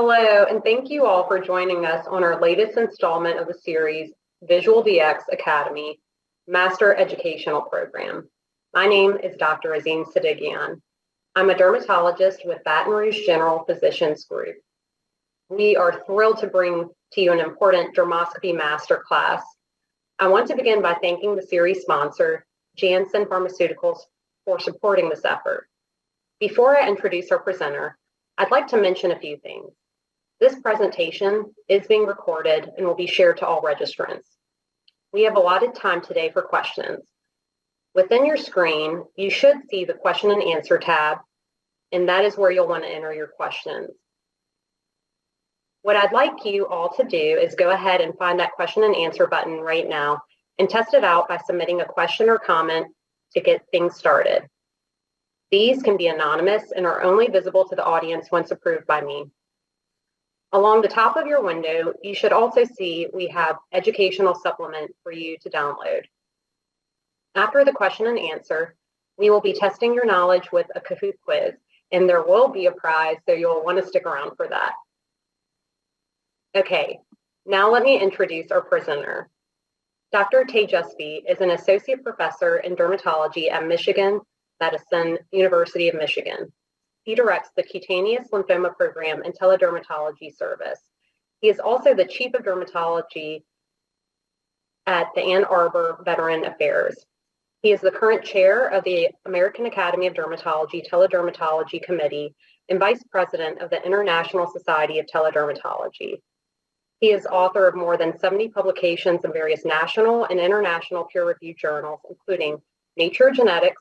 Hello, and thank you all for joining us on our latest installment of the series, Visual DX Academy, Master Educational Program. My name is Dr. Azim Sadigian. I'm a dermatologist with Baton Rouge General Physicians Group. We are thrilled to bring to you an important dermoscopy masterclass. I want to begin by thanking the series sponsor, Janssen Pharmaceuticals, for supporting this effort. Before I introduce our presenter, I'd like to mention a few things. This presentation is being recorded and will be shared to all registrants. We have allotted time today for questions. Within your screen, you should see the question and answer tab, and that is where you'll want to enter your questions. What I'd like you all to do is go ahead and find that question and answer button right now and test it out by submitting a question or comment to get things started. These can be anonymous and are only visible to the audience once approved by me. Along the top of your window, you should also see we have educational supplement for you to download. After the question and answer, we will be testing your knowledge with a Kahoot quiz, and there will be a prize, so you'll want to stick around for that. Okay, now let me introduce our presenter. Dr. Tejasvi is an associate professor in dermatology at Michigan Medicine, University of Michigan. He directs the Cutaneous Lymphoma Program and Teledermatology Service. He is also the Chief of Dermatology at the Ann Arbor Veteran Affairs. He is the current chair of the American Academy of Dermatology Teledermatology Committee and vice president of the International Society of Teledermatology. He is author of more than 70 publications in various national and international peer-reviewed journals, including Nature Genetics,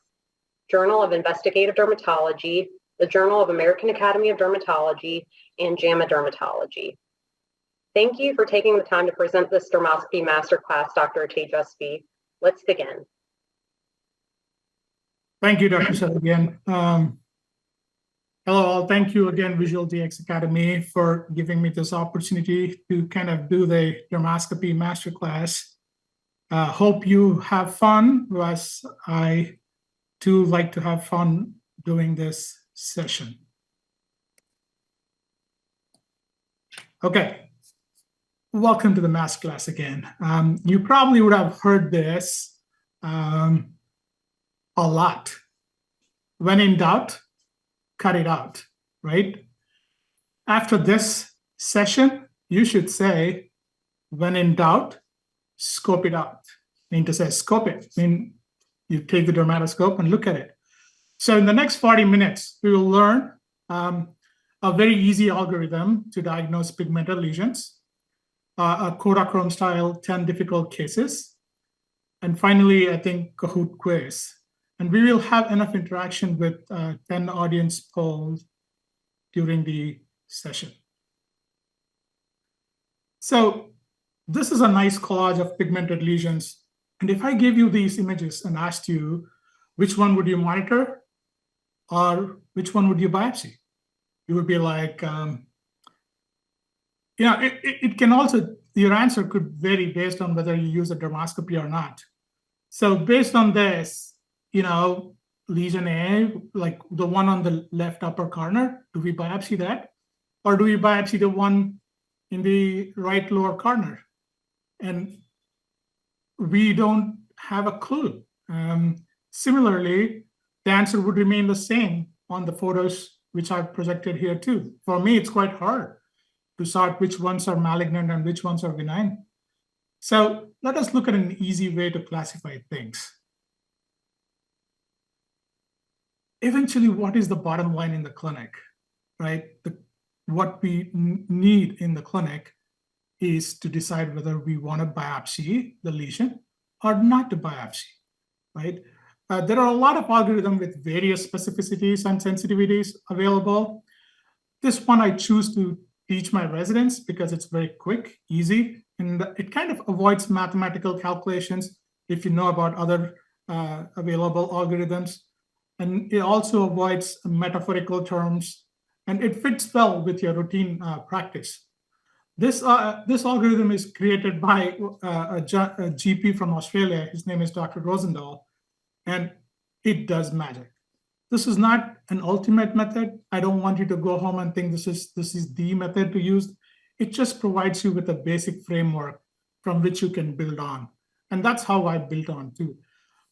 Journal of Investigative Dermatology, the Journal of American Academy of Dermatology, and JAMA Dermatology. Thank you for taking the time to present this dermoscopy masterclass, Dr. Tejasvi. Let's begin. Thank you, Dr. Sadigian. Hello all. Thank you again, Visual DX Academy, for giving me this opportunity to kind of do the dermoscopy masterclass. Hope you have fun, as I too like to have fun doing this session. Okay, welcome to the masterclass again. You probably would have heard this a lot. When in doubt, cut it out, right? After this session, you should say, when in doubt, scope it out. I mean to say scope it. I mean, you take the dermatoscope and look at it. So in the next 40 minutes, we will learn a very easy algorithm to diagnose pigmented lesions, a Kodachrome style 10 difficult cases, and finally, I think, Kahoot quiz. And we will have enough interaction with 10 audience polls during the session. So this is a nice collage of pigmented lesions. And if I gave you these images and asked you, which one would you monitor or which one would you biopsy? You would be like, it can also, your answer could vary based on whether you use a dermoscopy or not. So based on this, lesion A, like the one on the left upper corner, do we biopsy that? Or do we biopsy the one in the right lower corner? And we don't have a clue. Similarly, the answer would remain the same on the photos which I've projected here too. For me, it's quite hard to sort which ones are malignant and which ones are benign. So let us look at an easy way to classify things. Eventually, what is the bottom line in the clinic, right? What we need in the clinic is to decide whether we want to biopsy the lesion or not to biopsy, right? There are a lot of algorithms with various specificities and sensitivities available. This one I choose to teach my residents because it's very quick, easy, and it kind of avoids mathematical calculations if you know about other available algorithms. And it also avoids metaphorical terms, and it fits well with your routine practice. This algorithm is created by a GP from Australia. His name is Dr. Rosendahl, and it does magic. This is not an ultimate method. I don't want you to go home and think this is the method to use. It just provides you with a basic framework from which you can build on. And that's how I built on too.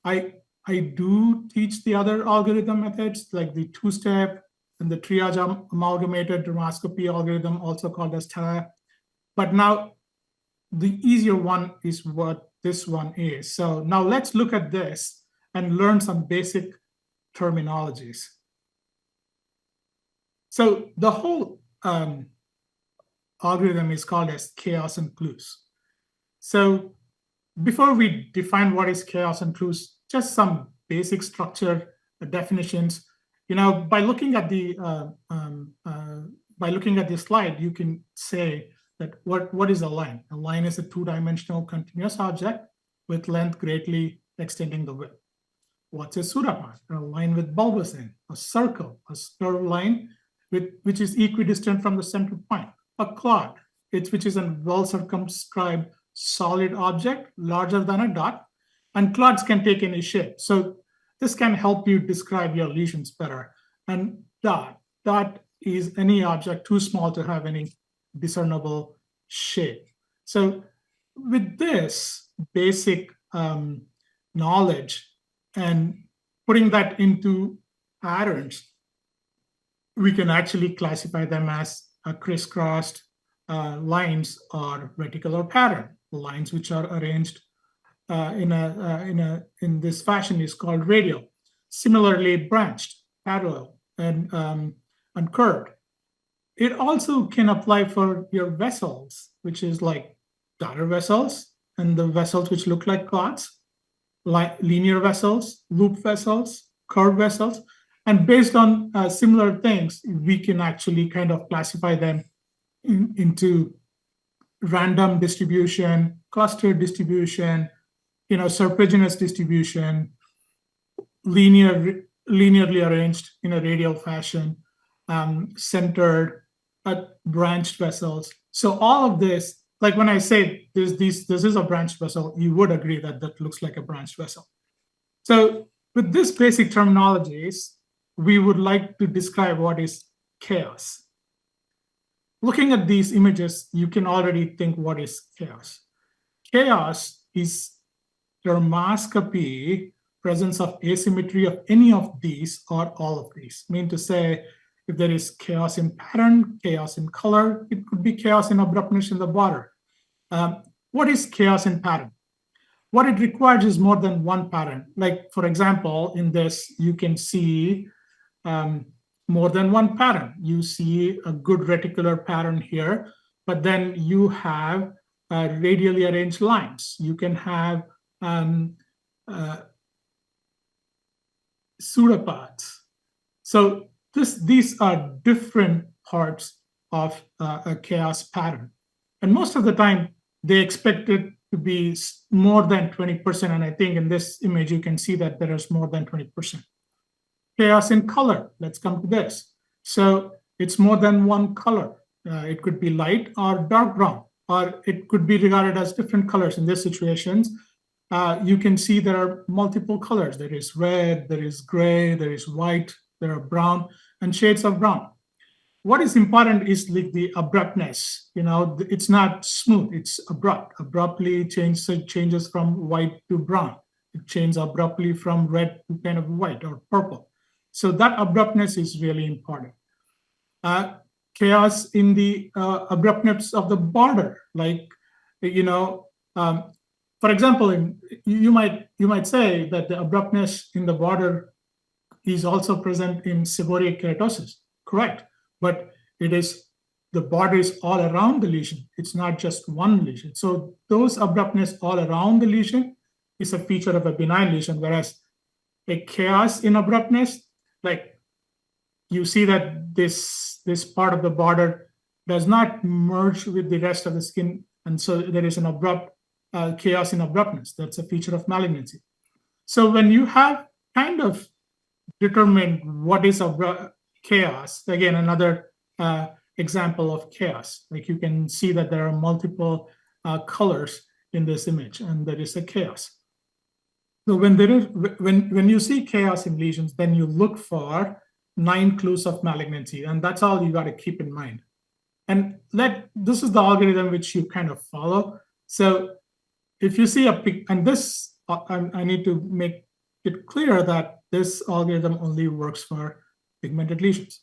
I do teach the other algorithm methods like the two-step and the triage amalgamated dermoscopy algorithm, also called as Tele. But now the easier one is what this one is. So now let's look at this and learn some basic terminologies. So the whole algorithm is called as chaos and clues. So before we define what is chaos and clues, just some basic structure definitions. By looking at the slide, you can say that what is a line? A line is a two-dimensional continuous object with length greatly extending the width. What's a pseudopod? A line with bulbous end. A circle, a curved line which is equidistant from the center point. A clod, which is a well-circumscribed solid object larger than a dot, and clods can take any shape. So this can help you describe your lesions better. And dot is any object too small to have any discernible shape. So with this basic knowledge and putting that into patterns, we can actually classify them as crisscrossed lines or reticular pattern. Lines which are arranged in this fashion is called radial. Similarly, branched, parallel, and curved. It also can apply for your vessels, which is like daughter vessels and the vessels which look like clots, like linear vessels, loop vessels, curved vessels. And based on similar things, we can actually kind of classify them into random distribution, cluster distribution, serpiginous distribution, linearly arranged in a radial fashion, centered, branched vessels. So all of this, like when I say this is a branched vessel, you would agree that that looks like a branched vessel. So with this basic terminologies, we would like to describe what is chaos. Looking at these images, you can already think what is chaos. Chaos is dermoscopy, presence of asymmetry of any of these or all of these. I mean to say, if there is chaos in pattern, chaos in color, it could be chaos in abruptness in the border. What is chaos in pattern? What it requires is more than one pattern. Like, for example, in this, you can see more than one pattern. You see a good reticular pattern here, but then you have radially arranged lines. You can have pseudopods. So these are different parts of a chaos pattern. And most of the time, they expect it to be more than 20%. And I think in this image, you can see that there is more than 20%. Chaos in color, let's come to this. So it's more than one color. It could be light or dark brown, or it could be regarded as different colors. In these situations, you can see there are multiple colors. There is red, there is gray, there is white, there are brown, and shades of brown. What is important is like the abruptness. It's not smooth, it's abrupt. Abruptly changes from white to brown. It changes abruptly from red to kind of white or purple. So that abruptness is really important. Chaos in the abruptness of the border, like, for example, you might say that the abruptness in the border is also present in seborrheic keratosis. Correct, but the border is all around the lesion. It's not just one lesion. So those abruptness all around the lesion is a feature of a benign lesion, whereas a chaos in abruptness, like you see that this part of the border does not merge with the rest of the skin, and so there is an abrupt chaos in abruptness. That's a feature of malignancy. So when you have kind of determined what is chaos, again, another example of chaos, like you can see that there are multiple colors in this image, and there is a chaos. So when you see chaos in lesions, then you look for 9 clues of malignancy, and that's all you got to keep in mind. And this is the algorithm which you kind of follow. So if you see and this, I need to make it clear that this algorithm only works for pigmented lesions.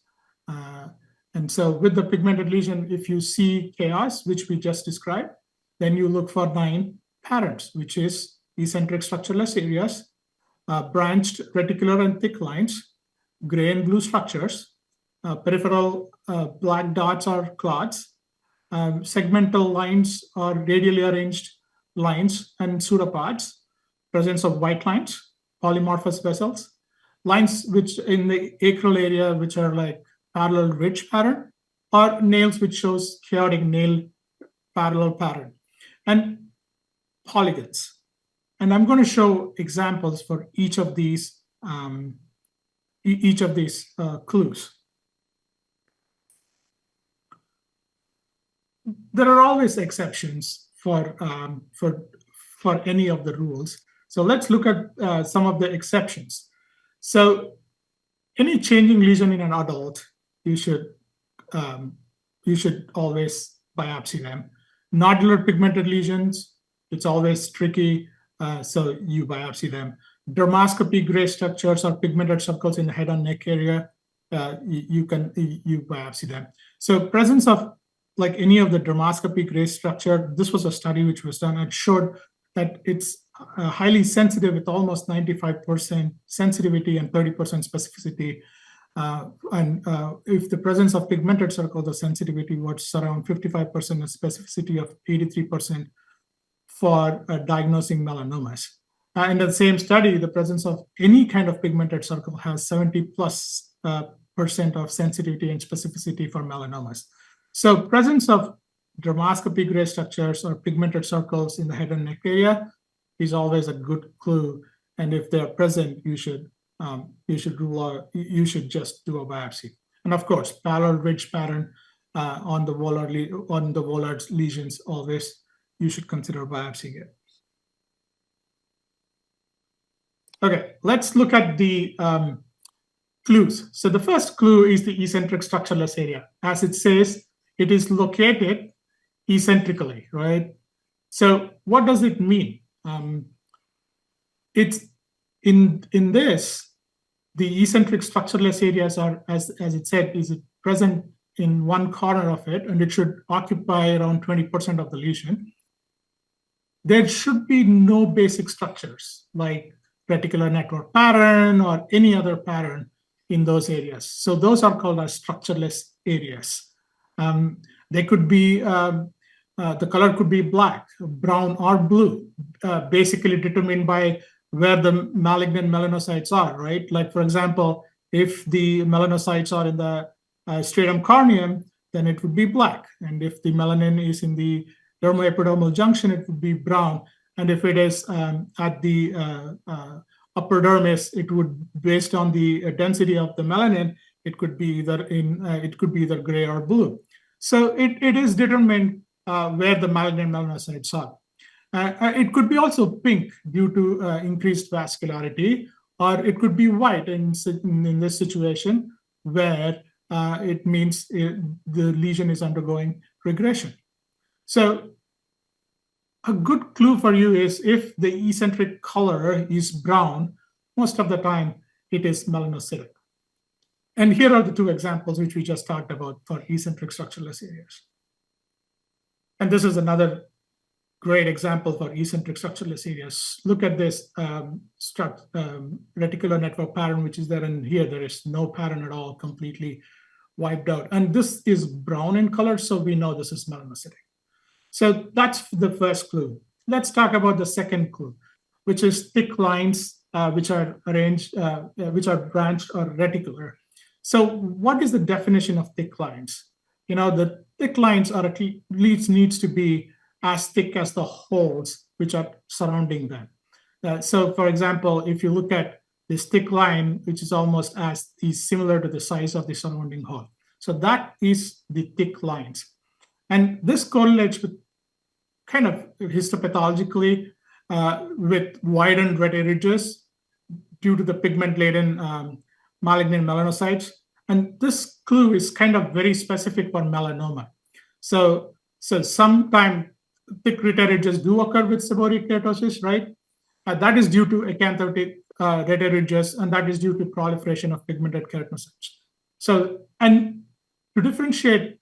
And so with the pigmented lesion, if you see chaos, which we just described, then you look for 9 patterns, which is eccentric structureless areas, branched reticular and thick lines, gray and blue structures, peripheral black dots or clots, segmental lines or radially arranged lines and pseudopods, presence of white lines, polymorphous vessels, lines which in the acral area, which are like parallel ridge pattern, or nails which shows chaotic nail parallel pattern, and polygons. And I'm going to show examples for each of these clues. There are always exceptions for any of the rules. So let's look at some of the exceptions. So any changing lesion in an adult, you should always biopsy them. Nodular pigmented lesions, it's always tricky, so you biopsy them. Dermoscopy gray structures or pigmented circles in the head and neck area, you biopsy them. So presence of like any of the dermoscopy gray structure, this was a study which was done. It showed that it's highly sensitive with almost 95% sensitivity and 30% specificity. If the presence of pigmented circles, the sensitivity was around 55% and specificity of 83% for diagnosing melanomas. In the same study, the presence of any kind of pigmented circle has 70+% of sensitivity and specificity for melanomas. So presence of dermoscopy gray structures or pigmented circles in the head and neck area is always a good clue. And if they're present, you should just do a biopsy. And of course, parallel ridge pattern on the volar lesions, always you should consider biopsying it. Okay, let's look at the clues. So the first clue is the eccentric structureless area. As it says, it is located eccentrically, right? So what does it mean? It's in this, the eccentric structureless areas are, as it said, is present in one corner of it, and it should occupy around 20% of the lesion. There should be no basic structures like reticular network pattern or any other pattern in those areas. So those are called as structureless areas. They could be, the color could be black, brown, or blue, basically determined by where the malignant melanocytes are, right? Like, for example, if the melanocytes are in the stratum corneum, then it would be black. And if the melanin is in the dermoepidermal junction, it would be brown. And if it is at the upper dermis, it would, based on the density of the melanin, it could be either gray or blue. So it is determined where the malignant melanocytes are. It could be also pink due to increased vascularity, or it could be white in this situation where it means the lesion is undergoing regression. So a good clue for you is if the eccentric color is brown, most of the time it is melanocytic. And here are the two examples which we just talked about for eccentric structureless areas. And this is another great example for eccentric structureless areas. Look at this reticular network pattern, which is there, and here there is no pattern at all, completely wiped out. And this is brown in color, so we know this is melanocytic. So that's the first clue. Let's talk about the second clue, which is thick lines which are arranged, which are branched or reticular. So what is the definition of thick lines? You know, the thick lines are at least needs to be as thick as the holes which are surrounding them. So for example, if you look at this thick line, which is almost is similar to the size of the surrounding hole. So that is the thick lines. And this correlates with kind of histopathologically with widened red ridges due to the pigment-laden malignant melanocytes. And this clue is kind of very specific for melanoma. So sometimes thick red ridges do occur with seborrheic keratosis, right? That is due to acanthotic red ridges, and that is due to proliferation of pigmented keratinocytes. So, and to differentiate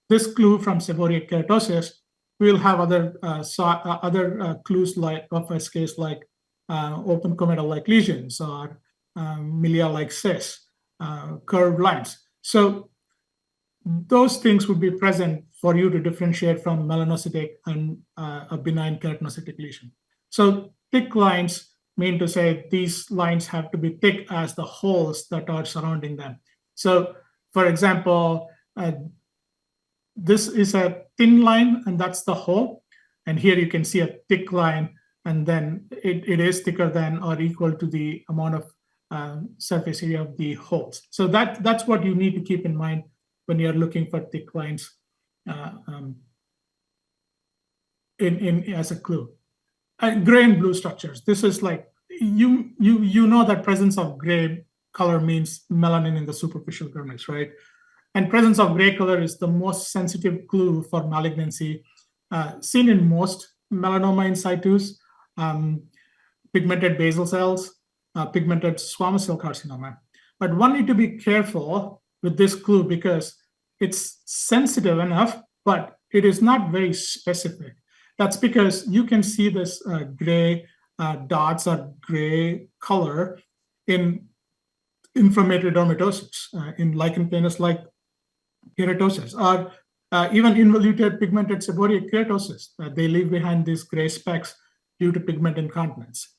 this clue from seborrheic keratosis, we'll have other clues like of a case like open comedal-like lesions or milia-like cysts, curved lines. So those things would be present for you to differentiate from melanocytic and a benign keratinocytic lesion. So thick lines mean to say these lines have to be thick as the holes that are surrounding them. So, for example, this is a thin line, and that's the hole. And here you can see a thick line, and then it is thicker than or equal to the amount of surface area of the holes. So that's what you need to keep in mind when you're looking for thick lines as a clue. Gray and blue structures. This is like you know that presence of gray color means melanin in the superficial dermis, right? And presence of gray color is the most sensitive clue for malignancy, seen in most melanoma in situs, pigmented basal cells, pigmented squamous cell carcinoma. But one need to be careful with this clue because it's sensitive enough, but it is not very specific. That's because you can see this gray dots or gray color in inflammatory dermatosis, in lichen planus-like keratosis, or even involuted pigmented seborrheic keratosis. They leave behind these gray specks due to pigment incontinence.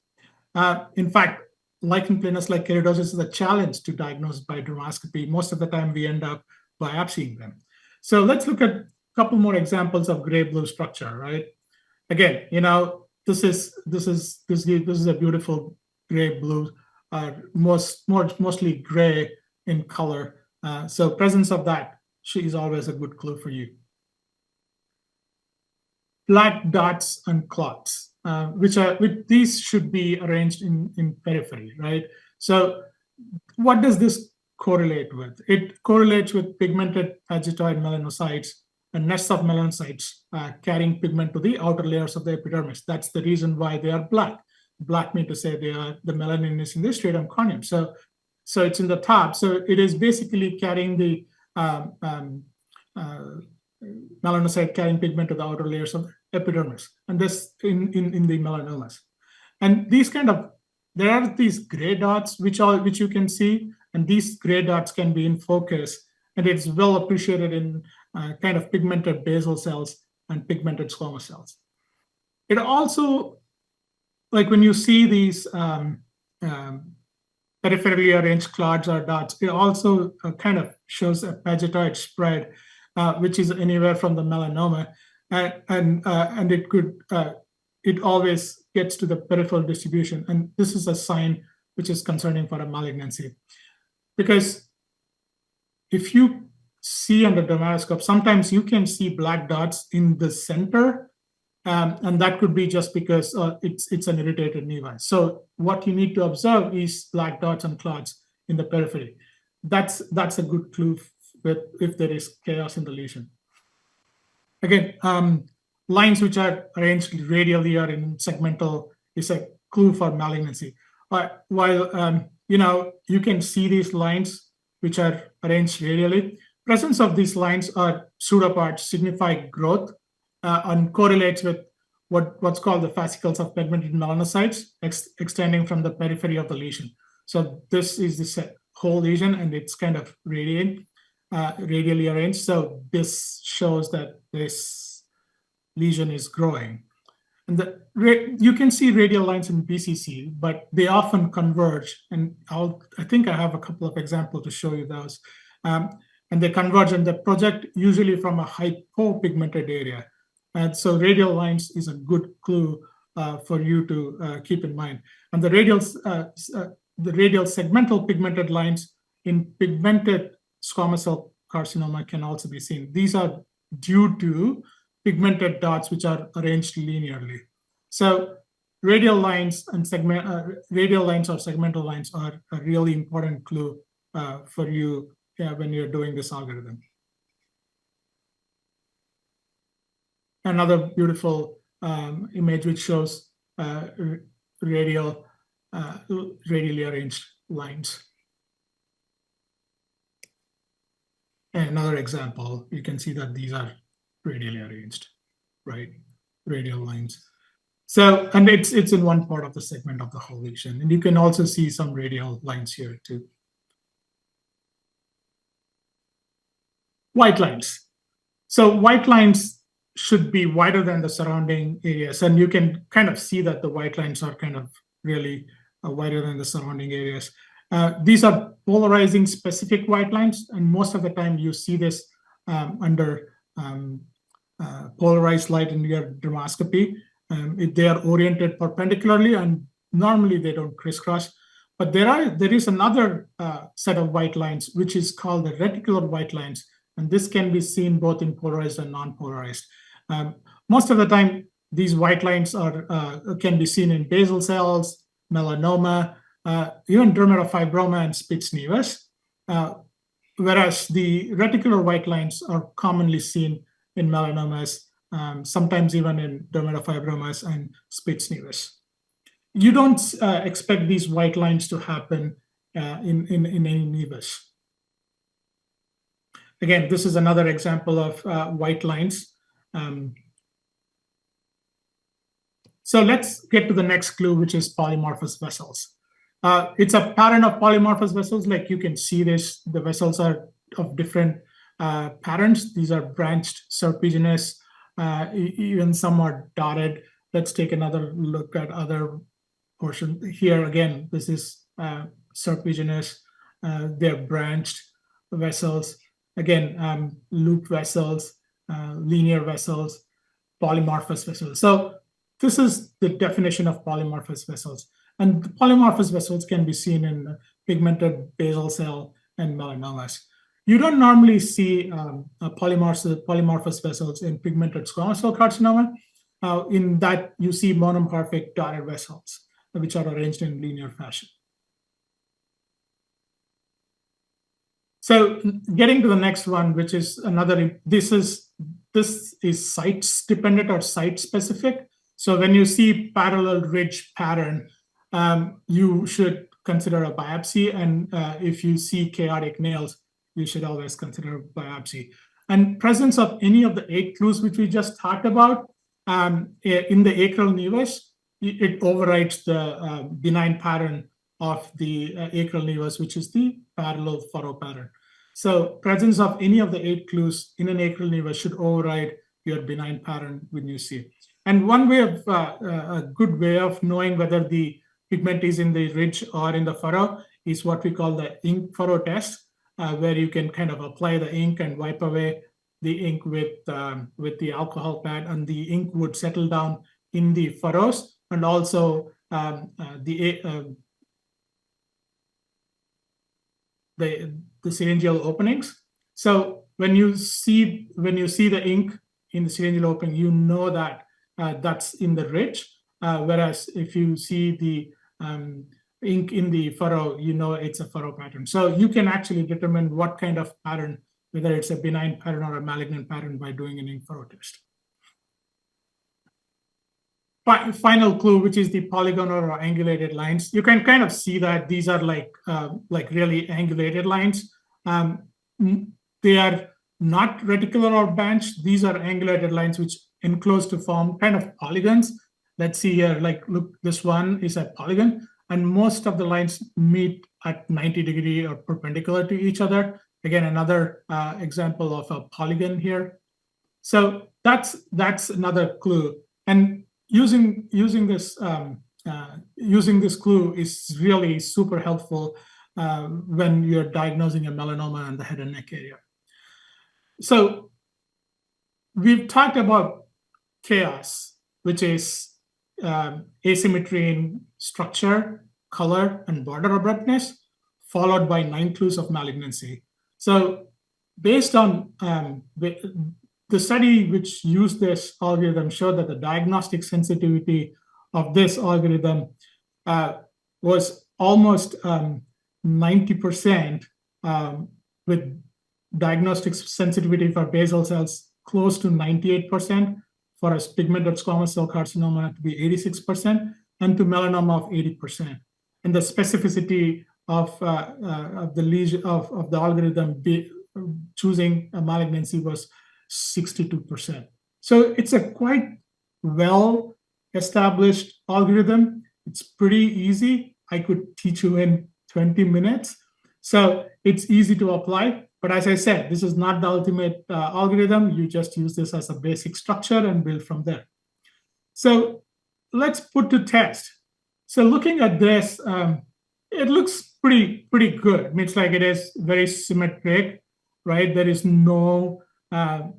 In fact, lichen planus-like keratosis is a challenge to diagnose by dermoscopy. Most of the time, we end up biopsying them. So let's look at a couple more examples of gray-blue structure, right? Again, this is a beautiful gray-blue, mostly gray in color. So presence of that is always a good clue for you. Black dots and clots, which these should be arranged in periphery, right? So what does this correlate with? It correlates with pigmented phagocytoid melanocytes and nests of melanocytes carrying pigment to the outer layers of the epidermis. That's the reason why they are black. Black means to say the melanin is in the stratum corneum. So it's in the top. So it is basically carrying the melanocyte carrying pigment to the outer layers of the epidermis, and this in the melanomas. And there are these gray dots which you can see, and these gray dots can be in focus, and it's well appreciated in kind of pigmented basal cells and pigmented squamous cells. It also, like when you see these peripherally arranged clots or dots, it also kind of shows a phagocytoid spread, which is anywhere from the melanoma, and it always gets to the peripheral distribution, and this is a sign which is concerning for a malignancy, because if you see under dermatoscope, sometimes you can see black dots in the center, and that could be just because it's an irritated nevi. So what you need to observe is black dots and clots in the periphery. That's a good clue if there is chaos in the lesion. Again, lines which are arranged radially or in segmental is a clue for malignancy. While you can see these lines which are arranged radially, presence of these lines or pseudopods signify growth and correlates with what's called the fascicles of pigmented melanocytes extending from the periphery of the lesion. So this is the whole lesion, and it's kind of radially arranged. So this shows that this lesion is growing. And you can see radial lines in BCC, but they often converge. And I think I have a couple of examples to show you those. And they converge and they project usually from a hypopigmented area. And so radial lines is a good clue for you to keep in mind. And the radial segmental pigmented lines in pigmented squamous cell carcinoma can also be seen. These are due to pigmented dots which are arranged linearly. So radial lines and radial lines or segmental lines are a really important clue for you when you're doing this algorithm. Another beautiful image which shows radially arranged lines. And another example, you can see that these are radially arranged, right? Radial lines. So, and it's in one part of the segment of the whole lesion. And you can also see some radial lines here too. White lines. So white lines should be wider than the surrounding areas. And you can kind of see that the white lines are kind of really wider than the surrounding areas. These are polarizing specific white lines. And most of the time you see this under polarized light in your dermoscopy. They are oriented perpendicularly, and normally they don't crisscross. But there is another set of white lines, which is called the reticular white lines. And this can be seen both in polarized and non-polarized. Most of the time, these white lines can be seen in basal cells, melanoma, even dermatofibroma and Spitz-Neves, whereas the reticular white lines are commonly seen in melanomas, sometimes even in dermatofibromas and Spitz-Neves. You don't expect these white lines to happen in any nevus. Again, this is another example of white lines. So let's get to the next clue, which is polymorphous vessels. It's a pattern of polymorphous vessels. Like you can see this, the vessels are of different patterns. These are branched, serpiginous, even some are dotted. Let's take another look at other portion. Here again, this is serpiginous. They're branched vessels. Again, loop vessels, linear vessels, polymorphous vessels. So this is the definition of polymorphous vessels. And the polymorphous vessels can be seen in pigmented basal cell and melanomas. You don't normally see polymorphous vessels in pigmented squamous cell carcinoma. In that, you see monomorphic dotted vessels, which are arranged in linear fashion. So getting to the next one, which is another, this is sites dependent or site specific. So when you see parallel ridge pattern, you should consider a biopsy. And if you see chaotic nails, you should always consider biopsy. And presence of any of the 8 clues which we just talked about in the acral nevus, it overrides the benign pattern of the acral nevus, which is the parallel furrow pattern. So presence of any of the 8 clues in an acral nevus should override your benign pattern when you see it. And one way of a good way of knowing whether the pigment is in the ridge or in the furrow is what we call the ink furrow test, where you can kind of apply the ink and wipe away the ink with the alcohol pad, and the ink would settle down in the furrows and also the syringeal openings. So when you see the ink in the syringeal opening, you know that that's in the ridge. Whereas if you see the ink in the furrow, you know it's a furrow pattern. So you can actually determine what kind of pattern, whether it's a benign pattern or a malignant pattern, by doing an ink furrow test. Final clue, which is the polygonal or angulated lines. You can kind of see that these are like really angulated lines. They are not reticular or branched. These are angulated lines which enclose to form kind of polygons. Let's see here, like, look, this one is a polygon, and most of the lines meet at 90-degree or perpendicular to each other. Again, another example of a polygon here. So that's another clue. And using this clue is really super helpful when you're diagnosing a melanoma in the head and neck area. So we've talked about chaos, which is asymmetry in structure, color, and border abruptness, followed by 9 clues of malignancy. So based on the study which used this algorithm showed that the diagnostic sensitivity of this algorithm was almost 90% with diagnostic sensitivity for basal cells close to 98%, for a pigmented squamous cell carcinoma to be 86%, and to melanoma of 80%. And the specificity of the lesion of the algorithm choosing a malignancy was 62%. So it's a quite well established algorithm. It's pretty easy. I could teach you in 20 minutes. So it's easy to apply. But as I said, this is not the ultimate algorithm. You just use this as a basic structure and build from there. So let's put to test. So looking at this, it looks pretty good. It means like it is very symmetric, right? There is no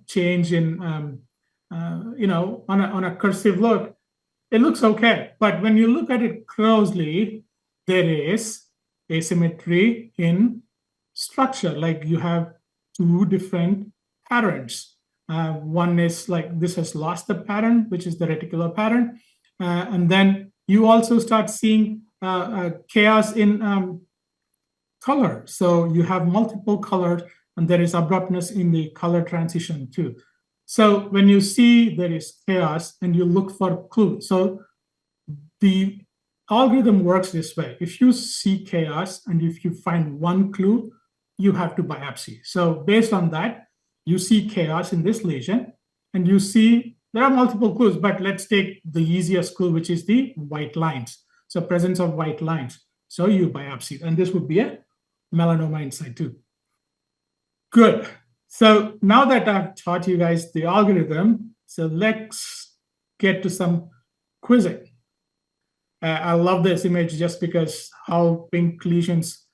change in, on a cursive look. It looks okay. But when you look at it closely, there is asymmetry in structure. Like you have two different patterns. One is like this has lost the pattern, which is the reticular pattern. And then you also start seeing chaos in color. So you have multiple colors, and there is abruptness in the color transition too. So when you see there is chaos and you look for clues, so the algorithm works this way. If you see chaos and if you find one clue, you have to biopsy. So based on that, you see chaos in this lesion, and you see there are multiple clues, but let's take the easiest clue, which is the white lines. So presence of white lines. So you biopsy, and this would be a melanoma inside too. Good. So now that I've taught you guys the algorithm, so let's get to some quizzing. I love this image just because how pink lesions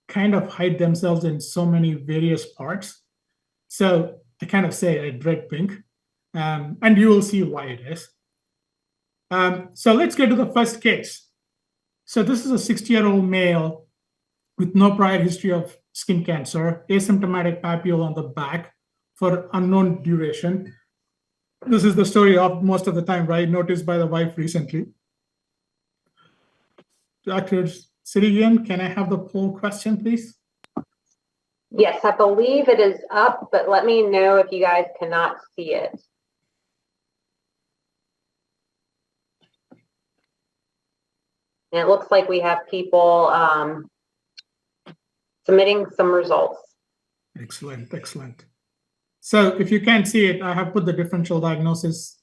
kind of hide themselves in so many various parts. So I kind of say I dread pink, and you will see why it is. So let's get to the first case. So this is a 60-year-old male with no prior history of skin cancer, asymptomatic papule on the back for unknown duration. This is the story of most of the time, right? Noticed by the wife recently. Dr. Sirigian, can I have the poll question, please? Yes, I believe it is up, but let me know if you guys cannot see it. And it looks like we have people submitting some results. Excellent, excellent. So if you can't see it, I have put the differential diagnosis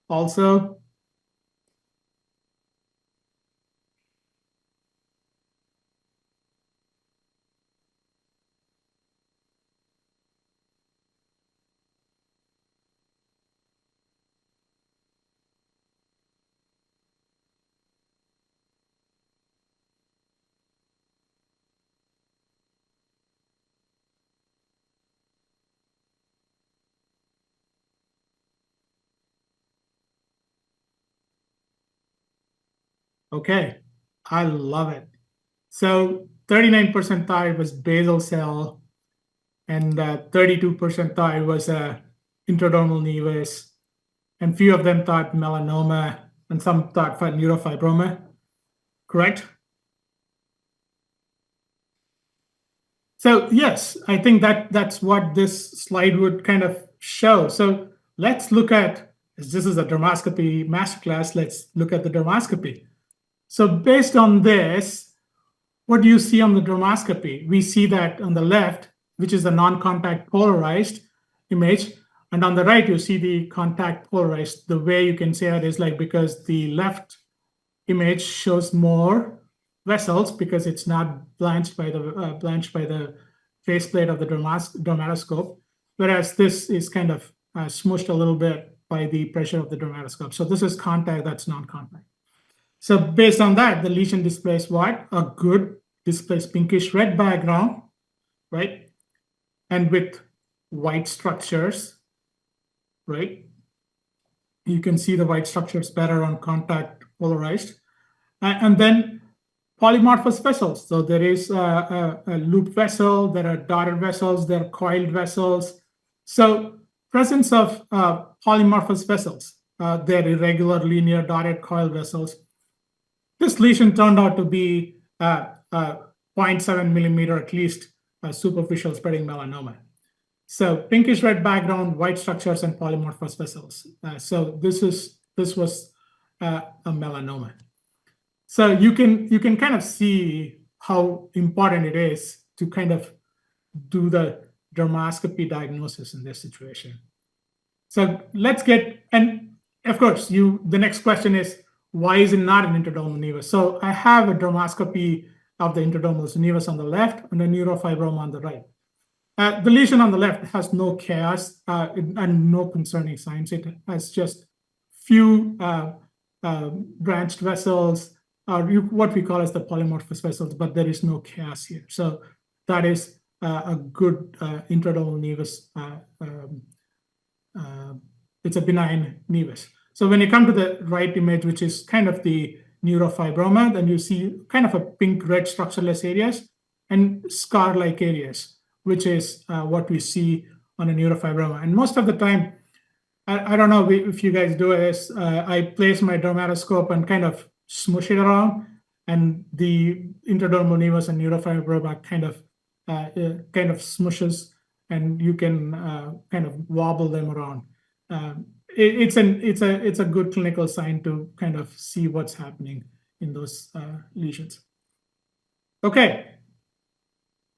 also. Okay, I love it. So 39% thought it was basal cell, and 32% thought it was intradermal nevus, and few of them thought melanoma, and some thought for neurofibroma, correct? So yes, I think that's what this slide would kind of show. So let's look at, this is a dermoscopy masterclass, let's look at the dermoscopy. So based on this, what do you see on the dermoscopy? We see that on the left, which is the non-contact polarized image, and on the right, you see the contact polarized. The way you can say that is like because the left image shows more vessels because it's not blanched by the faceplate of the dermatoscope, whereas this is kind of smushed a little bit by the pressure of the dermatoscope. So this is contact, that's non-contact. So based on that, the lesion displays what? A good displays pinkish red background, right? And with white structures, right? You can see the white structures better on contact polarized. And then polymorphous vessels. So there is a loop vessel, there are dotted vessels, there are coiled vessels. So presence of polymorphous vessels. they're irregular, linear, dotted coil vessels. This lesion turned out to be 0.7 millimeter, at least, superficial spreading melanoma. So pinkish red background, white structures, and polymorphous vessels. So this was a melanoma. So you can kind of see how important it is to kind of do the dermoscopy diagnosis in this situation. So let's get, and of course, the next question is, why is it not an intradermal nevus? So I have a dermoscopy of the intradermal nevus on the left and a neurofibroma on the right. The lesion on the left has no chaos and no concerning signs. It has just few branched vessels, or what we call as the polymorphous vessels, but there is no chaos here. So that is a good intradermal nevus. It's a benign nevus. So when you come to the right image, which is kind of the neurofibroma, then you see kind of a pink-red structureless areas and scar-like areas, which is what we see on a neurofibroma. And most of the time, I don't know if you guys do this, I place my dermatoscope and kind of smush it around, and the intradermal nevus and neurofibroma kind of smushes, and you can kind of wobble them around. It's a good clinical sign to kind of see what's happening in those lesions. Okay.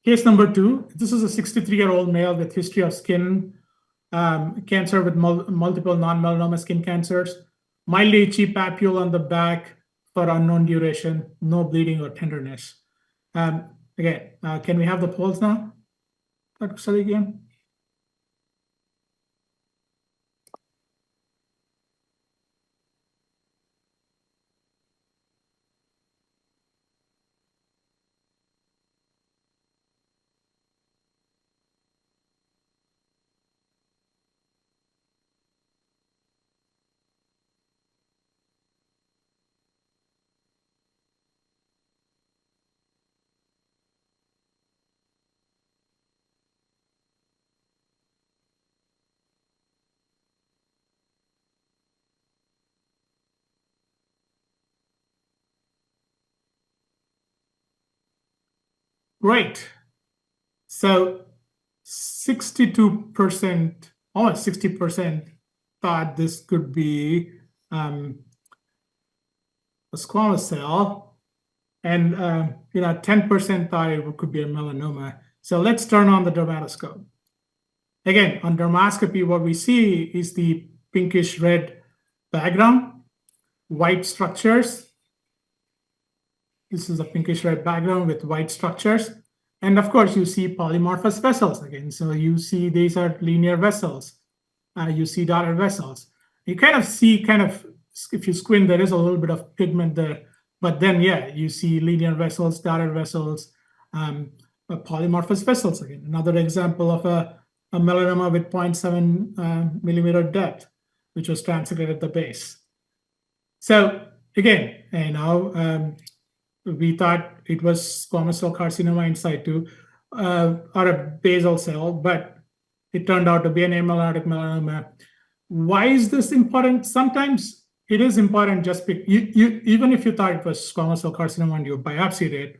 Case number 2. This is a 63-year-old male with history of skin cancer with multiple non-melanoma skin cancers, mildly itchy papule on the back for unknown duration, no bleeding or tenderness. Again, can we have the polls now, Dr. Sadigian? Great. So 62%, almost 60% thought this could be a squamous cell, and 10% thought it could be a melanoma. So let's turn on the dermatoscope. Again, on dermoscopy, what we see is the pinkish red background, white structures. This is a pinkish red background with white structures. And of course, you see polymorphous vessels again. So you see these are linear vessels. You see dotted vessels. You kind of see, if you squint, there is a little bit of pigment there. But then, yeah, you see linear vessels, dotted vessels, polymorphous vessels again. Another example of a melanoma with 0.7 millimeter depth, which was transected at the base. So again, we thought it was squamous cell carcinoma in situ or a basal cell, but it turned out to be an amelanotic melanoma. Why is this important? Sometimes it is important just because even if you thought it was squamous cell carcinoma and you biopsied it,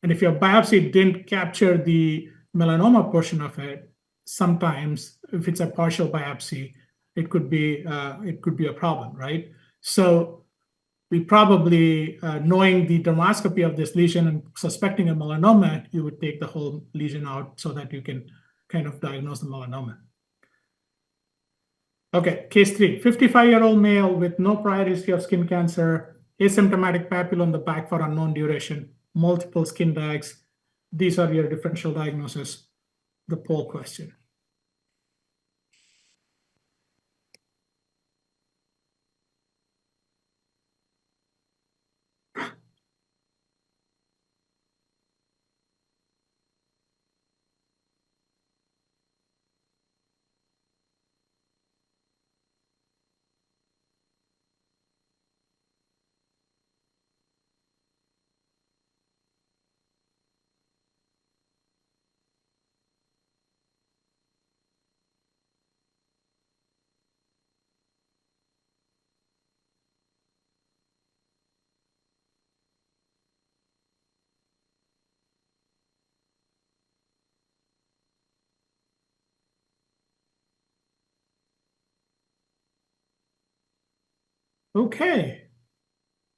and if your biopsy didn't capture the melanoma portion of it, sometimes if it's a partial biopsy, it could be a problem, right? So we probably, knowing the dermoscopy of this lesion and suspecting a melanoma, you would take the whole lesion out so that you can kind of diagnose the melanoma. Okay, case 3, 55-year-old male with no prior history of skin cancer, asymptomatic papule on the back for unknown duration, multiple skin dags. These are your differential diagnosis, the poll question. Okay.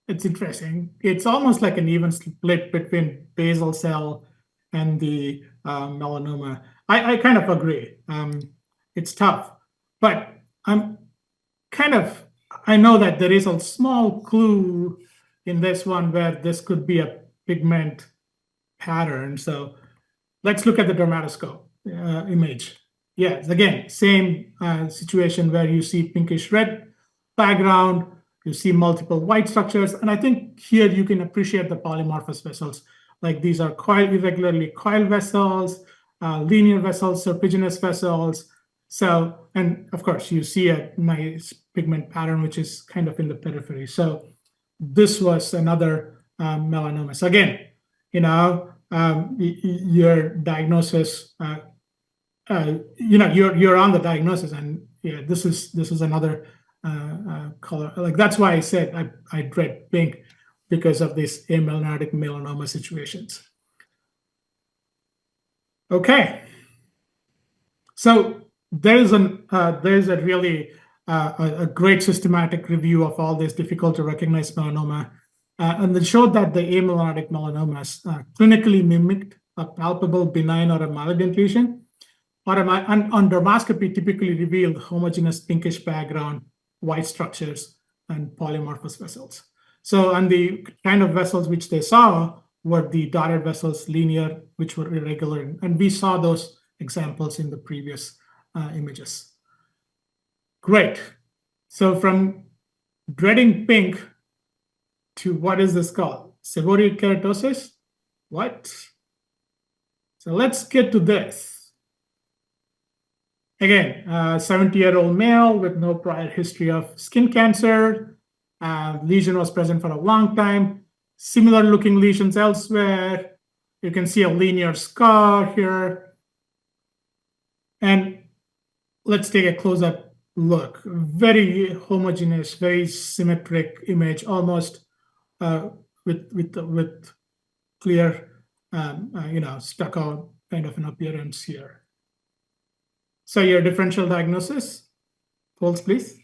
It's interesting. It's almost like an even split between basal cell and the melanoma. I kind of agree. It's tough, but I'm kind of, I know that there is a small clue in this one where this could be a pigment pattern. So let's look at the dermatoscope image. Yes, again, same situation where you see pinkish red background, you see multiple white structures, and I think here you can appreciate the polymorphous vessels. Like these are irregularly coiled vessels, linear vessels, serpiginous vessels. So, and of course, you see a nice pigment pattern, which is kind of in the periphery. So this was another melanoma. So again, your diagnosis, you're on the diagnosis, and yeah, this is another color. Like that's why I said I dread pink because of these amelanotic melanoma situations. Okay, so there's a really a great systematic review of all this difficult to recognize melanoma, and it showed that the amelanotic melanomas clinically mimicked a palpable benign or a malignant lesion, or on dermoscopy typically revealed homogeneous pinkish background, white structures, and polymorphous vessels. So, and the kind of vessels which they saw were the dotted vessels, linear, which were irregular, and we saw those examples in the previous images. Great. So from dreading pink to what is this called? Seborrheic keratosis? What? So let's get to this. Again, 70-year-old male with no prior history of skin cancer. Lesion was present for a long time. Similar looking lesions elsewhere. You can see a linear scar here. And let's take a close-up look. Very homogeneous, very symmetric image, almost with clear, stuck out kind of an appearance here. So your differential diagnosis, polls, please.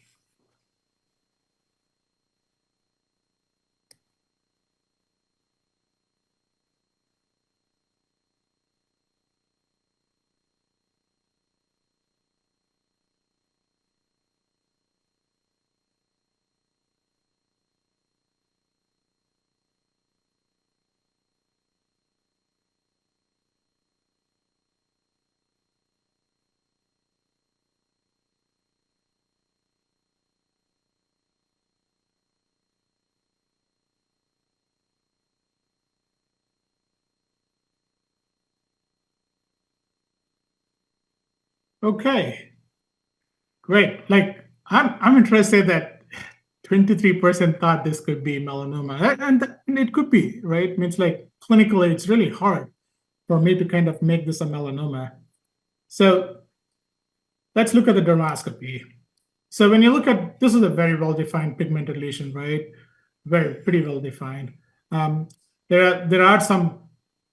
Okay, great. Like I'm interested that 23% thought this could be melanoma, and it could be, right? I mean, it's like clinically, it's really hard for me to kind of make this a melanoma. So let's look at the dermoscopy. So when you look at, this is a very well-defined pigmented lesion, right? Pretty well-defined. There are some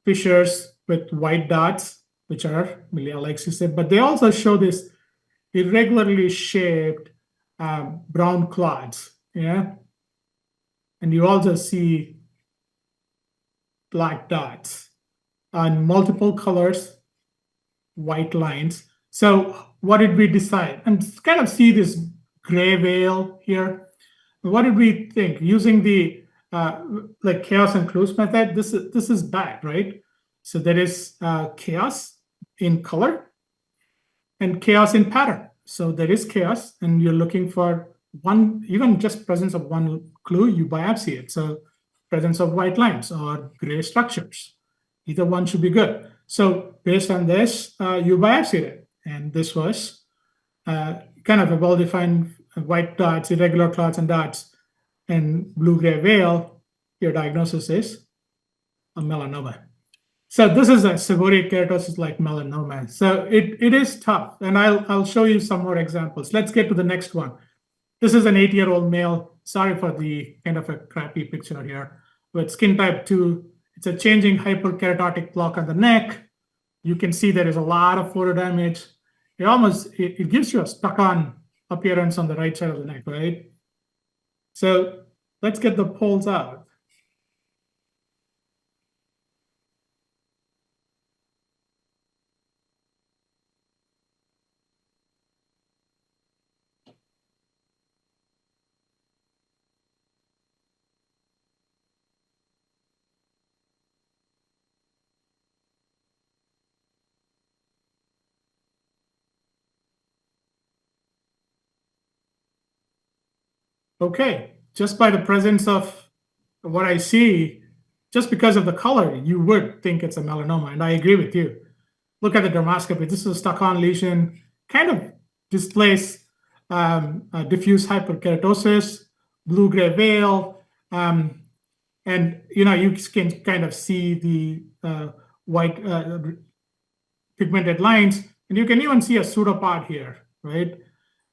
fissures with white dots, which are milia, like you said, but they also show this irregularly shaped brown clots, yeah? And you also see black dots on multiple colors, white lines. So what did we decide? And kind of see this gray veil here. What did we think? Using the like chaos and clues method, this is bad, right? So there is chaos in color and chaos in pattern. So there is chaos, and you're looking for one, even just presence of one clue, you biopsy it. So presence of white lines or gray structures, either one should be good. So based on this, you biopsied it, and this was kind of a well-defined white dots, irregular clots and dots, and blue-gray veil. Your diagnosis is a melanoma. So this is a seborrheic keratosis like melanoma. So it is tough, and I'll show you some more examples. Let's get to the next one. This is an 8-year-old male. Sorry for the kind of a crappy picture here. With skin type 2, it's a changing hyperkeratotic plaque on the neck. You can see there is a lot of photo damage. It gives you a stuck-on appearance on the right side of the neck, right? So let's get the polls out. Okay, just by the presence of what I see, just because of the color, you would think it's a melanoma, and I agree with you. Look at the dermoscopy. This is a stuck-on lesion, kind of displays diffuse hyperkeratosis, blue-gray veil, and you can kind of see the white pigmented lines, and you can even see a pseudopod here, right?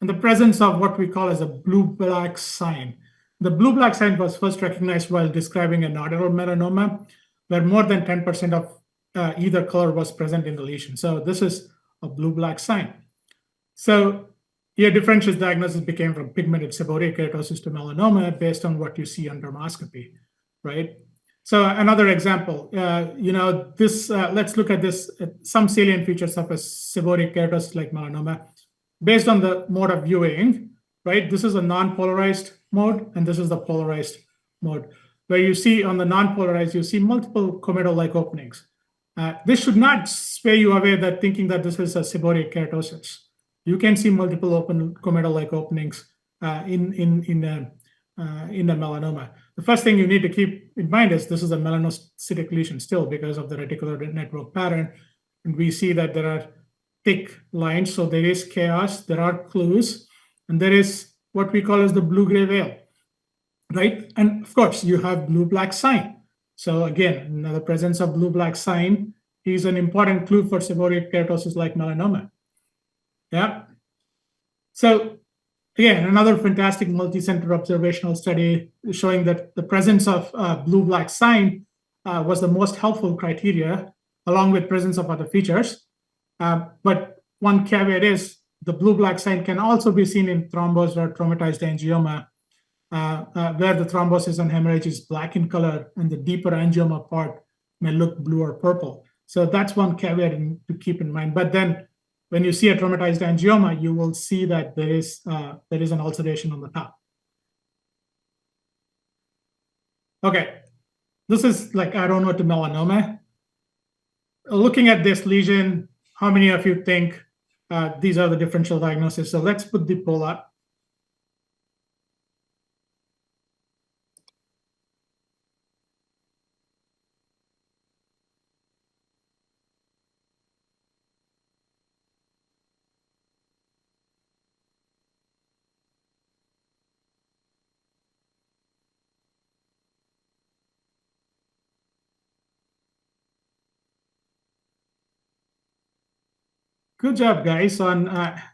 And the presence of what we call as a blue-black sign. The blue-black sign was first recognized while describing a nodular melanoma, where more than 10% of either color was present in the lesion. So this is a blue-black sign. So your differential diagnosis became from pigmented seborrheic keratosis to melanoma based on what you see on dermoscopy, right? So another example, let's look at this, some salient features of a seborrheic keratosis like melanoma based on the mode of viewing, right? This is a non-polarized mode, and this is the polarized mode, where you see on the non-polarized, you see multiple comedal-like openings. This should not sway you away that thinking that this is a seborrheic keratosis. You can see multiple open comedal-like openings in a melanoma. The first thing you need to keep in mind is this is a melanocytic lesion still because of the reticular network pattern. And we see that there are thick lines, so there is chaos, there are clues, and there is what we call as the blue-gray veil, right? And of course, you have blue-black sign. So again, the presence of blue-black sign is an important clue for seborrheic keratosis like melanoma. Yeah. So again, another fantastic multi-center observational study showing that the presence of blue-black sign was the most helpful criteria, along with presence of other features. But one caveat is the blue-black sign can also be seen in thrombosed or traumatized angioma, where the thrombosis and hemorrhage is black in color, and the deeper angioma part may look blue or purple. So that's one caveat to keep in mind. But then when you see a traumatized angioma, you will see that there is an ulceration on the top. Okay, this is like, I don't know, to melanoma. Looking at this lesion, how many of you think these are the differential diagnoses? So let's put the poll up. Good job, guys, on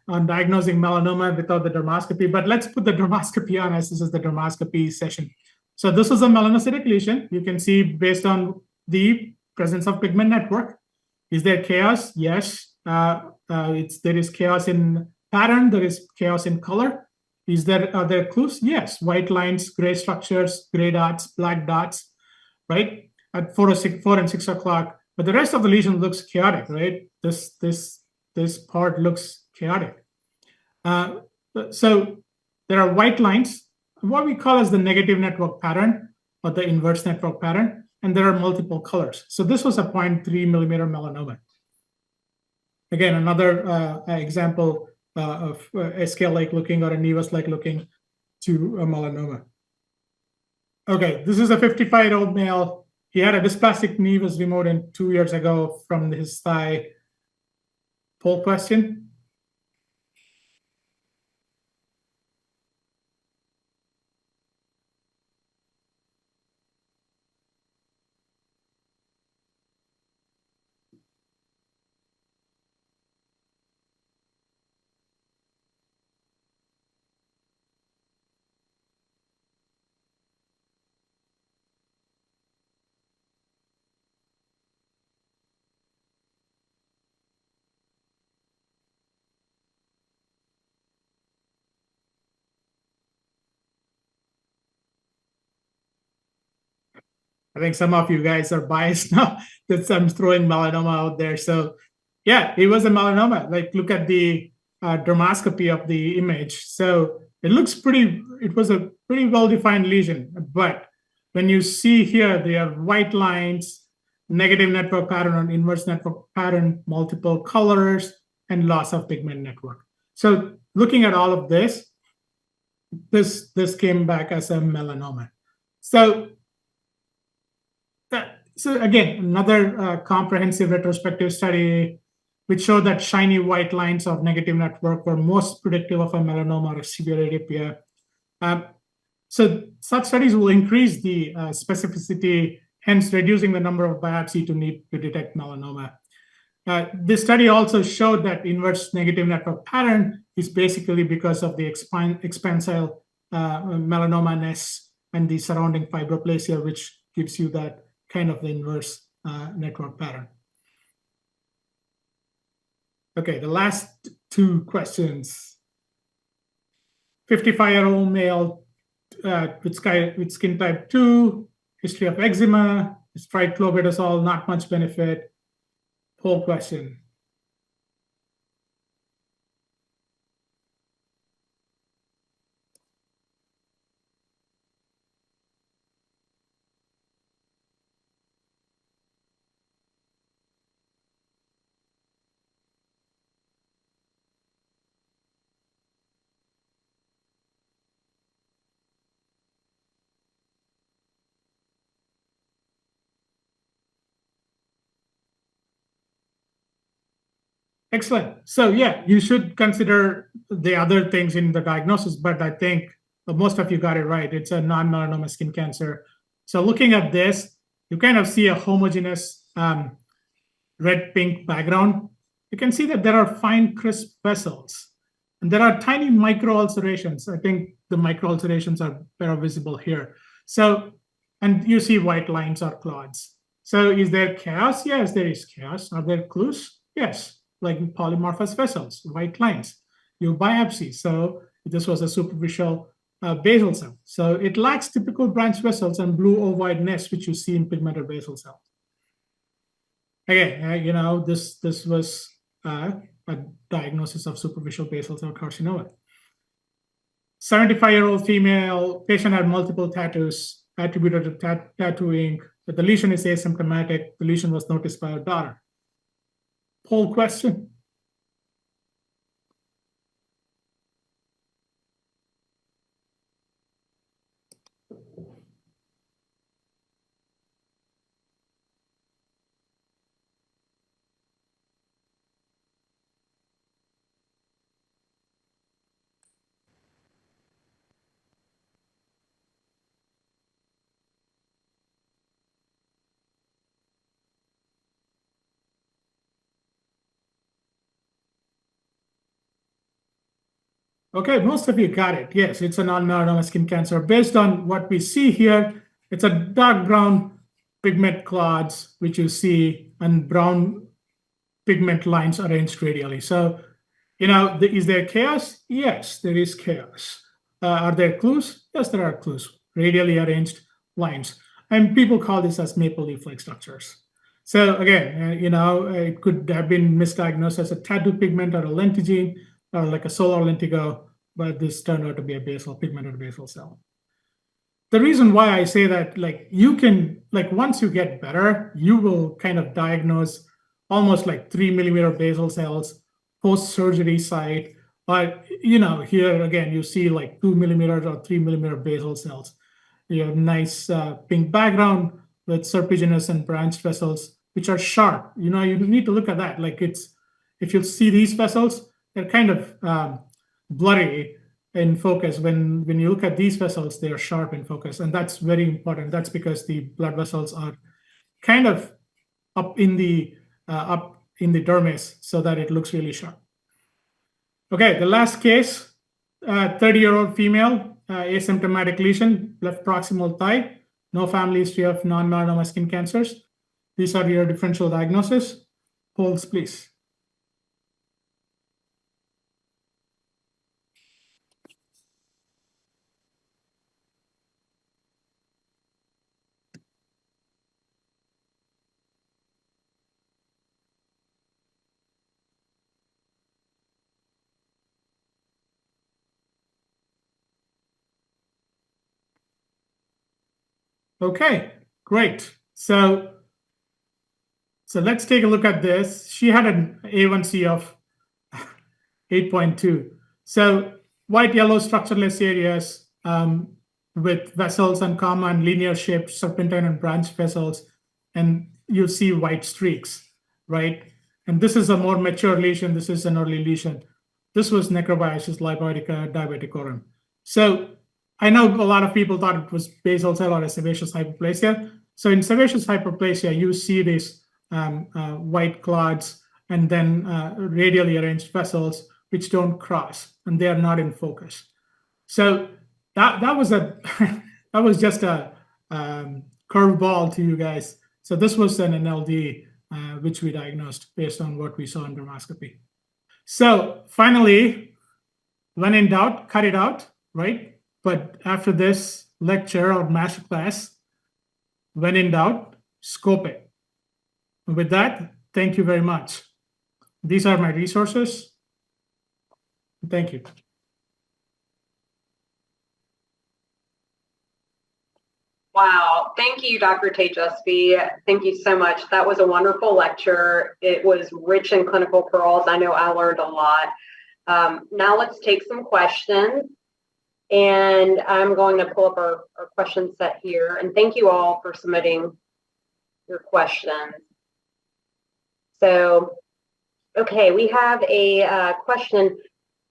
diagnosing melanoma without the dermoscopy. But let's put the dermoscopy on, as this is the dermoscopy session. So this is a melanocytic lesion. You can see based on the presence of pigment network. Is there chaos? Yes. There is chaos in pattern. There is chaos in color. Are there clues? Yes. White lines, gray structures, gray dots, black dots, right? At 4 and 6 o'clock. But the rest of the lesion looks chaotic, right? This part looks chaotic. So there are white lines, what we call as the negative network pattern or the inverse network pattern, and there are multiple colors. So this was a 0.3 millimeter melanoma. Again, another example of a scale-like looking or a nevus-like looking to a melanoma. Okay, this is a 55-year-old male. He had a dysplastic nevus removed 2 years ago from his thigh. Poll question. I think some of you guys are biased now that I'm throwing melanoma out there. So yeah, it was a melanoma. Like look at the dermoscopy of the image. So it was a pretty well-defined lesion. But when you see here, there are white lines, negative network pattern or inverse network pattern, multiple colors, and loss of pigment network. So looking at all of this came back as a melanoma. So so again, another comprehensive retrospective study which showed that shiny white lines of negative network were most predictive of a melanoma or severe atypia. So such studies will increase the specificity, hence reducing the number of biopsy to need to detect melanoma. This study also showed that inverse negative network pattern is basically because of the expansile melanoma-ness and the surrounding fibroplasia, which gives you that kind of the inverse network pattern. Okay, the last two questions. 55-year-old male with skin type 2, history of eczema, has tried clobetasol, not much benefit. Whole question. Excellent. So yeah, you should consider the other things in the diagnosis, but I think most of you got it right. It's a non-melanoma skin cancer. So looking at this, you kind of see a homogeneous red-pink background. You can see that there are fine, crisp vessels, and there are tiny micro ulcerations. I think the micro ulcerations are better visible here. So, and you see white lines or clots. So is there chaos? Yes, there is chaos. Are there clues? Yes, like polymorphous vessels, white lines. You biopsy. So this was a superficial basal cell. So it lacks typical branch vessels and blue ovoid nest, which you see in pigmented basal cells. Again, this was a diagnosis of superficial basal cell carcinoma. 75-year-old female patient had multiple tattoos attributed to tattooing. But the lesion is asymptomatic. The lesion was noticed by her daughter. Poll question. Okay, most of you got it. Yes, it's a non-melanoma skin cancer. Based on what we see here, it's a dark brown pigment clots, which you see, and brown pigment lines arranged radially. So, is there chaos? Yes, there is chaos. Are there clues? Yes, there are clues. Radially arranged lines. And people call this as maple leaf-like structures. So again, it could have been misdiagnosed as a tattoo pigment or a lentigine or like a solar lentigo, but this turned out to be a pigmented basal cell. The reason why I say that, once you get better, you will kind of diagnose almost like 3 millimeter basal cells post-surgery site. But, here again, you see like 2 millimeters or 3 millimeter basal cells. You have nice pink background with serpiginous and branched vessels, which are sharp. You need to look at that. If you see these vessels, they're kind of blurry in focus. When you look at these vessels, they are sharp in focus, and that's very important. That's because the blood vessels are kind of up in the dermis, so that it looks really sharp. Okay, the last case, 30-year-old female, asymptomatic lesion, left proximal thigh, no family history of non-melanoma skin cancers. These are your differential diagnosis. Polls, please. Okay, great. So let's take a look at this. She had an A1C of 8.2. So white yellow structureless areas with vessels and common linear shaped serpentine and branch vessels, and you see white streaks, right? And this is a more mature lesion. This is an early lesion. This was necrobiasis lipoidica diabeticorum. So I know a lot of people thought it was basal cell or a sebaceous hyperplasia. So in sebaceous hyperplasia, you see these white clots and then radially arranged vessels which don't cross, and they are not in focus. So that was a that was just a curveball to you guys. So this was an NLD which we diagnosed based on what we saw in dermoscopy. So finally, when in doubt, cut it out, right? But after this lecture or master class, when in doubt, scope it. With that, thank you very much. These are my resources. Thank you. Wow. Thank you, Dr. Tejasvi. Thank you so much. That was a wonderful lecture. It was rich in clinical pearls. I know I learned a lot. Now let's take some questions. And I'm going to pull up our question set here. And thank you all for submitting your questions. So, okay, we have a question.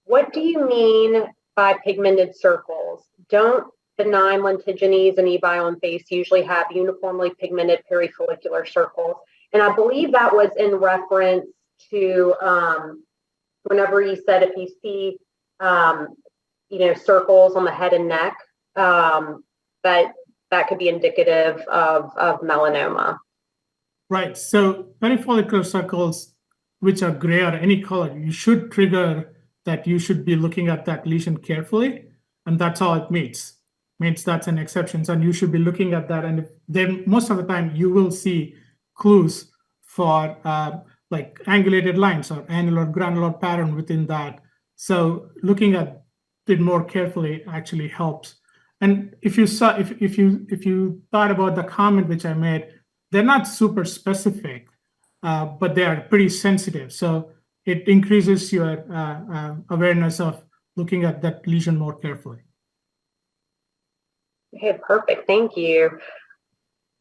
What do you mean by pigmented circles? Don't benign lentigines and ebile and face usually have uniformly pigmented perifollicular circles? And I believe that was in reference to whenever you said if you see circles on the head and neck, that could be indicative of melanoma. Right. So perifollicular circles, which are gray or any color, you should trigger that you should be looking at that lesion carefully, and that's all it means. Means that's an exception, and you should be looking at that. And then most of the time you will see clues for like angulated lines or annular granular pattern within that. So looking at it more carefully actually helps. And if you saw, if you thought about the comment which I made, they're not super specific, but they are pretty sensitive. So it increases your awareness of looking at that lesion more carefully. Okay, perfect. Thank you.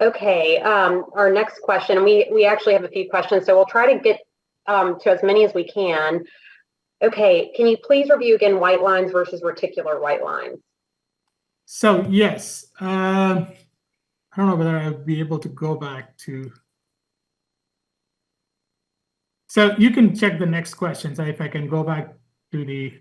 Okay, our next question, we actually have a few questions, so we'll try to get to as many as we can. Okay, can you please review again white lines versus reticular white lines? So yes, I don't know whether I'll be able to go back to. So you can check the next questions if I can go back to the.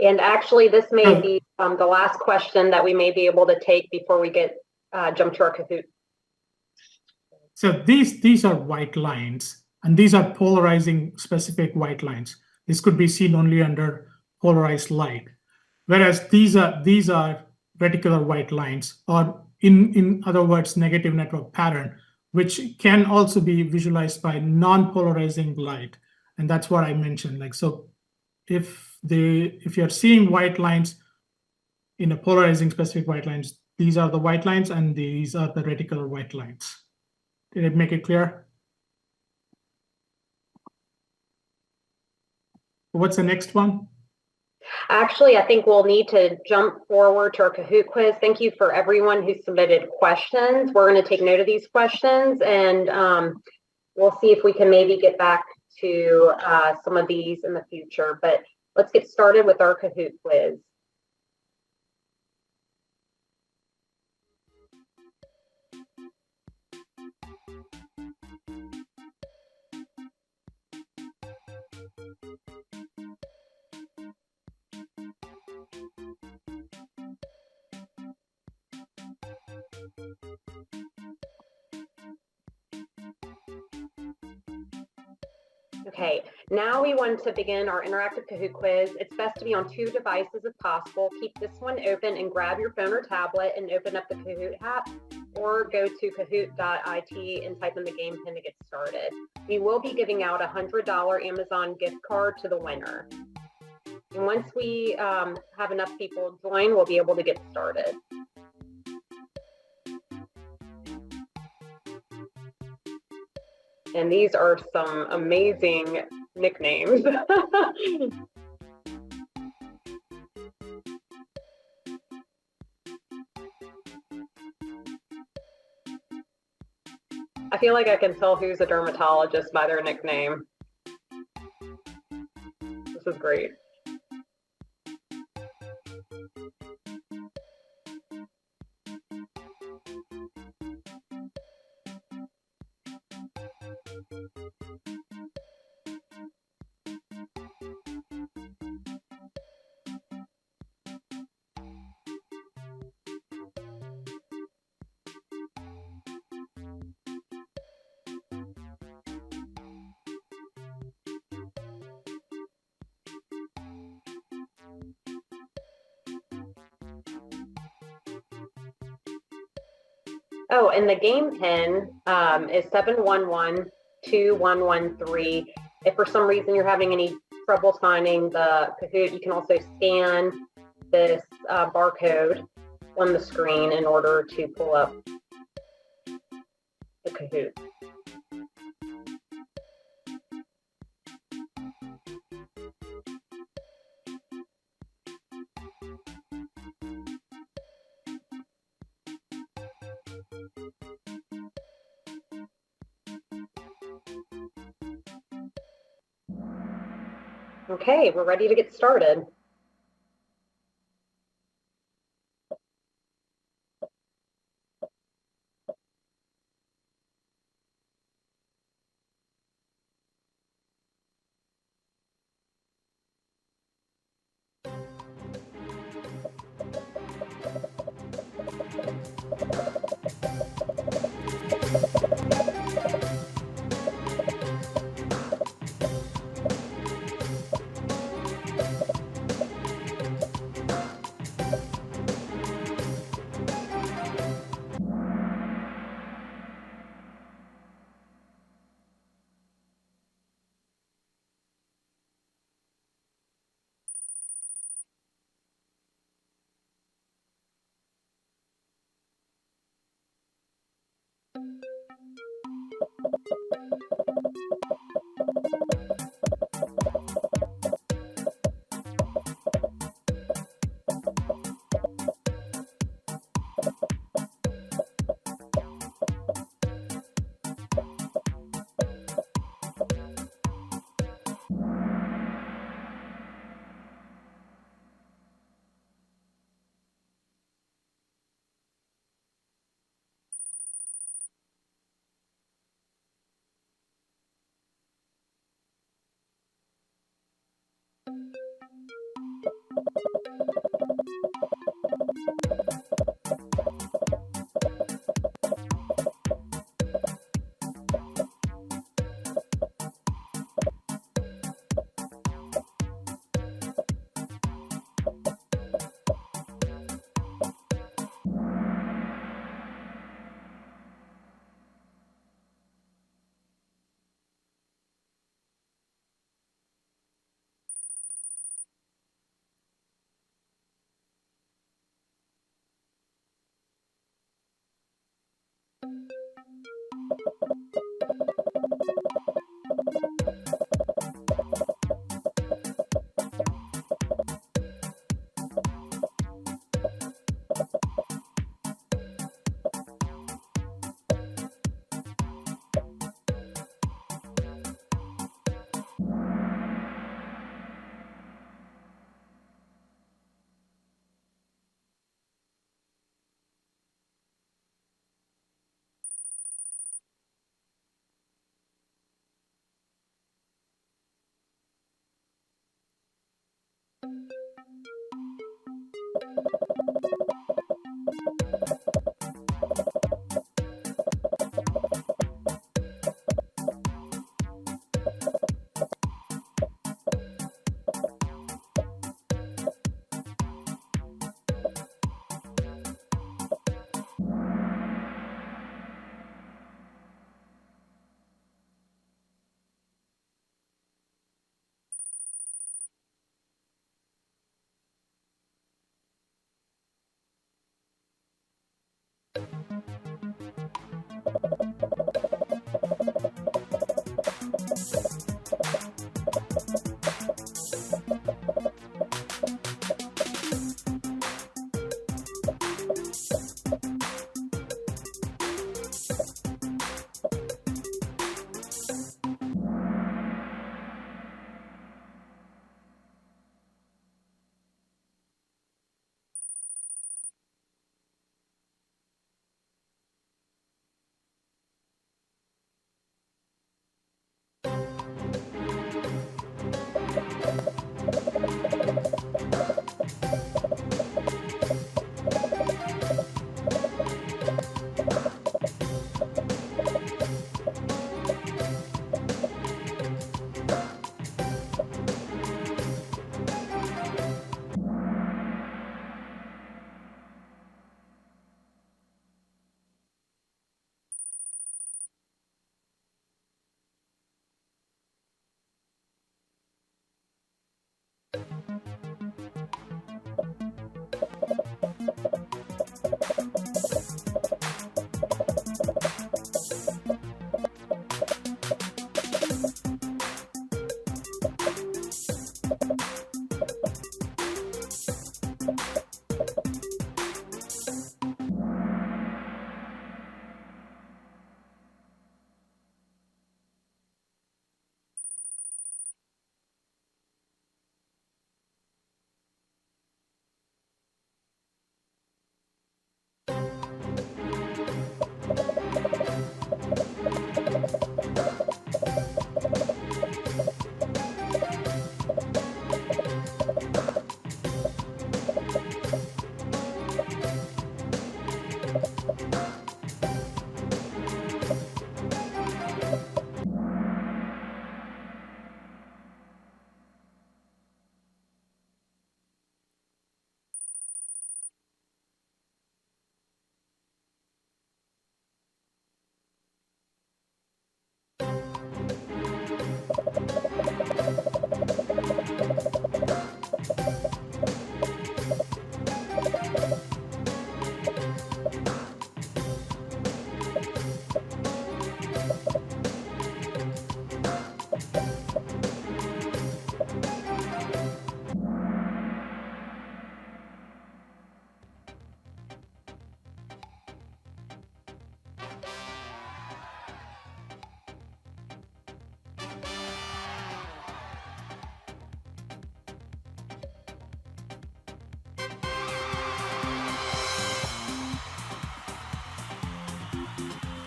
And actually, this may be the last question that we may be able to take before we get jump to our Kahoot. So these are white lines, and these are polarizing specific white lines. This could be seen only under polarized light, whereas these are reticular white lines, or in other words, negative network pattern, which can also be visualized by non-polarizing light, and that's what I mentioned. Like so, if you're seeing white lines in a polarizing specific white lines, these are the white lines, and these are the reticular white lines. Did it make it clear? What's the next one? Actually, I think we'll need to jump forward to our Kahoot quiz. Thank you for everyone who submitted questions. We're going to take note of these questions, and we'll see if we can maybe get back to some of these in the future. But let's get started with our Kahoot quiz. Okay, now we want to begin our interactive Kahoot quiz. It's best to be on 2 devices if possible. Keep this one open and grab your phone or tablet and open up the Kahoot app, or go to kahoot.it and type in the game pin to get started. We will be giving out a $100 Amazon gift card to the winner. And once we have enough people join, we'll be able to get started. And these are some amazing nicknames. I feel like I can tell who's a dermatologist by their nickname. This is great. Oh, and the game pin is 7112113. If for some reason you're having any trouble finding the Kahoot, you can also scan this barcode on the screen in order to pull up the Kahoot. Okay, we're ready to get started.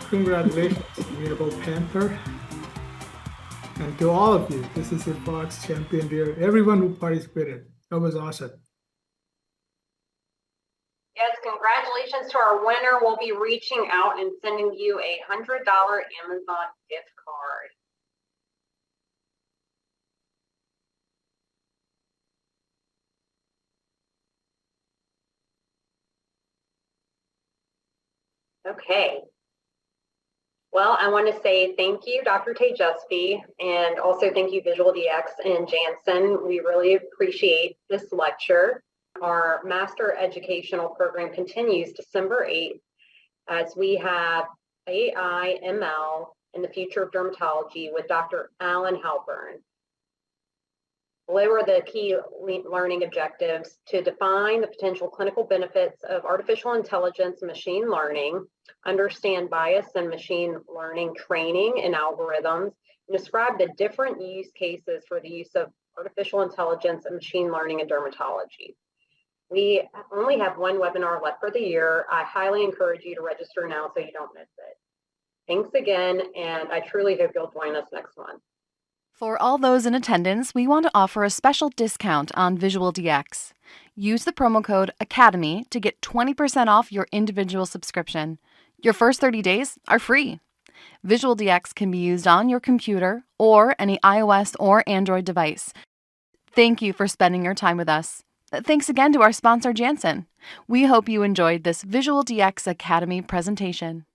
congratulations, Amiable Panther. And to all of you, this is your Fox Champion Deer, everyone who participated. That was awesome. Yes, congratulations to our winner. We'll be reaching out and sending you a $100 Amazon gift card. Okay. Well, I want to say thank you, Dr. Tejasvi, and also thank you, Visual DX and Janssen. We really appreciate this lecture. Our Master Educational Program continues December 8th as we have AI, ML, and the Future of Dermatology with Dr. Alan Halpern. Below are the key learning objectives: to define the potential clinical benefits of artificial intelligence and machine learning, understand bias in machine learning training and algorithms, and describe the different use cases for the use of artificial intelligence and machine learning in dermatology. We only have one webinar left for the year. I highly encourage you to register now so you don't miss it. Thanks again, and I truly hope you'll join us next month. For all those in attendance, we want to offer a special discount on Visual DX. Use the promo code ACADEMY to get 20% off your individual subscription. Your first 30 days are free. Visual DX can be used on your computer or any iOS or Android device. Thank you for spending your time with us. Thanks again to our sponsor, Janssen. We hope you enjoyed this Visual DX Academy presentation.